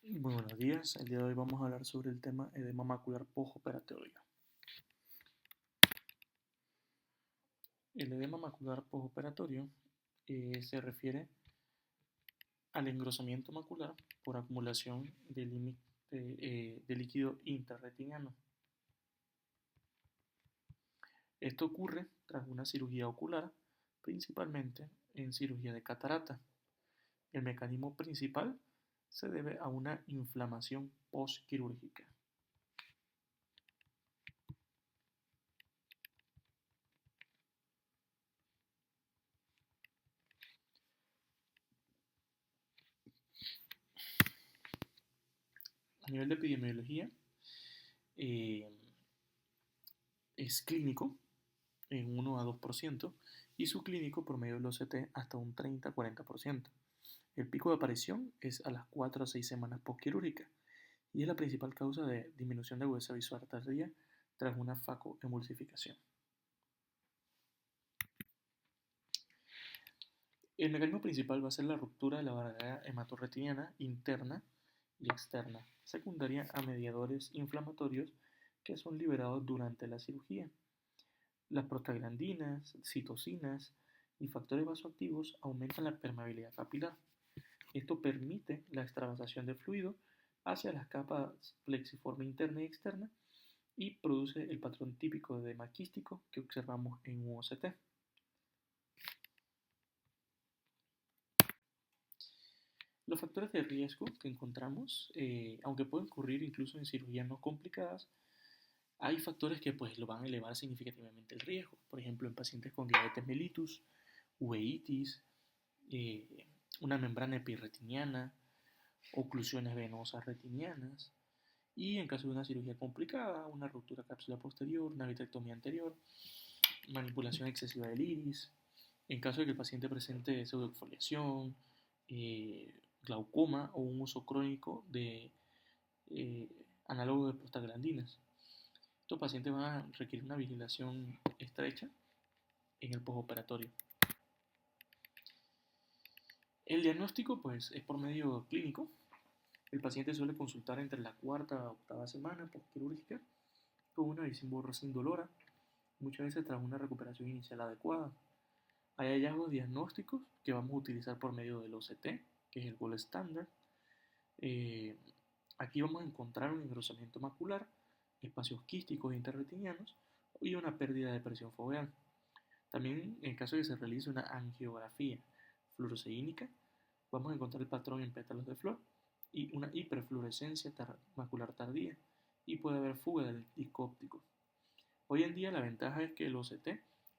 Muy buenos días, el día de hoy vamos a hablar sobre el tema edema macular postoperatorio. El edema macular postoperatorio se refiere al engrosamiento macular por acumulación de líquido intrarretiniano. Esto ocurre tras una cirugía ocular, principalmente en cirugía de catarata. El mecanismo principal se debe a una inflamación postquirúrgica. A nivel de epidemiología, eh, es clínico en 1 a 2% y subclínico por medio del OCT hasta un 30-40%. El pico de aparición es a las 4 a 6 semanas postquirúrgicas y es la principal causa de disminución de agudeza visual tardía tras una facoemulsificación. El mecanismo principal va a ser la ruptura de la barrera hematorretiniana interna y externa, secundaria a mediadores inflamatorios que son liberados durante la cirugía. Las prostaglandinas, citocinas y factores vasoactivos aumentan la permeabilidad capilar. Esto permite la extravasación de fluido hacia las capas plexiforme interna y externa y produce el patrón típico de edema quístico que observamos en un OCT. Los factores de riesgo que encontramos, aunque pueden ocurrir incluso en cirugías no complicadas, hay factores que pues, lo van a elevar significativamente el riesgo. Por ejemplo, en pacientes con diabetes mellitus, uveitis, eh, una membrana epirretiniana, oclusiones venosas retinianas y en caso de una cirugía complicada, una ruptura cápsula posterior, una vitrectomía anterior, manipulación excesiva del iris, en caso de que el paciente presente pseudoexfoliación, glaucoma o un uso crónico de eh, análogos de prostaglandinas. Estos pacientes van a requerir una vigilación estrecha en el postoperatorio. El diagnóstico pues, es por medio clínico. El paciente suele consultar entre la cuarta a octava semana postquirúrgica con una visión borrosa indolora, muchas veces tras una recuperación inicial adecuada. Hay hallazgos diagnósticos que vamos a utilizar por medio del OCT, que es el gold standard. Eh, Aquí vamos a encontrar un engrosamiento macular, espacios quísticos interretinianos y una pérdida de presión foveal. También, en caso de que se realice una angiografía fluoresceínica, vamos a encontrar el patrón en pétalos de flor y una hiperfluorescencia macular tardía y puede haber fuga del disco óptico. Hoy en día la ventaja es que el OCT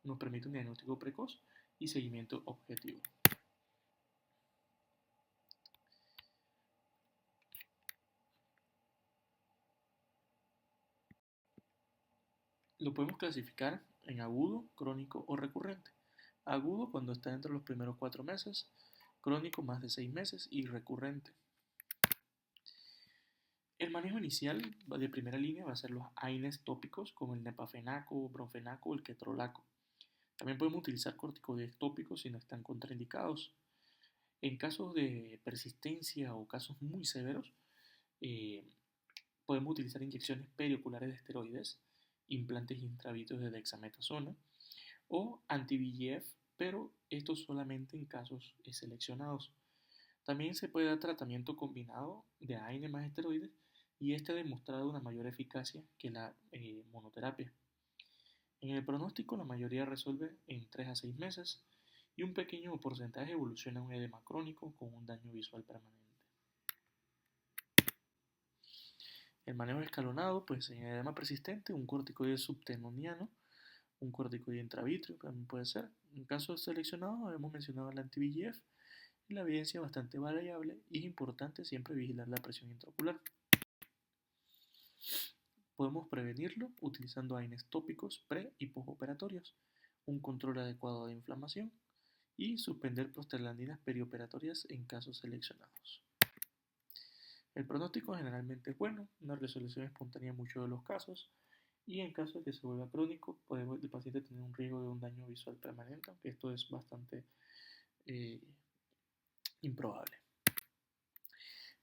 nos permite un diagnóstico precoz y seguimiento objetivo. Lo podemos clasificar en agudo, crónico o recurrente. Agudo cuando está entre los primeros 4 meses, crónico más de 6 meses y recurrente. El manejo inicial de primera línea va a ser los AINES tópicos como el nepafenaco, bromfenaco o el ketorolaco. También podemos utilizar corticoides tópicos si no están contraindicados. En casos de persistencia o casos muy severos, eh, podemos utilizar inyecciones perioculares de esteroides, implantes intravítreos de dexametasona o anti-VEGF, pero esto solamente en casos seleccionados. También se puede dar tratamiento combinado de AINE más esteroides y este ha demostrado una mayor eficacia que la monoterapia. En el pronóstico la mayoría resuelve en 3 a 6 meses y un pequeño porcentaje evoluciona a un edema crónico con un daño visual permanente. El manejo escalonado, pues en edema persistente, un corticoide subtenoniano, un corticoide intravítrea también puede ser. En casos seleccionados hemos mencionado el anti-VEGF y la evidencia es bastante variable y es importante siempre vigilar la presión intraocular. Podemos prevenirlo utilizando AINES tópicos pre y postoperatorios, un control adecuado de inflamación y suspender prostaglandinas perioperatorias en casos seleccionados. El pronóstico generalmente es bueno, una resolución espontánea en muchos de los casos, y en caso de que se vuelva crónico, puede el paciente tener un riesgo de un daño visual permanente, aunque esto es bastante improbable.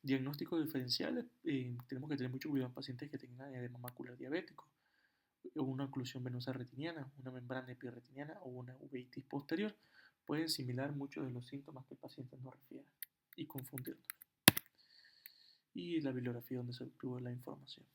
Diagnósticos diferenciales, tenemos que tener mucho cuidado en pacientes que tengan edema macular diabético, o una oclusión venosa retiniana, una membrana epirretiniana o una uveitis posterior. Pueden similar muchos de los síntomas que el paciente nos refiere y confundirnos. Y la bibliografía donde se obtuvo la información.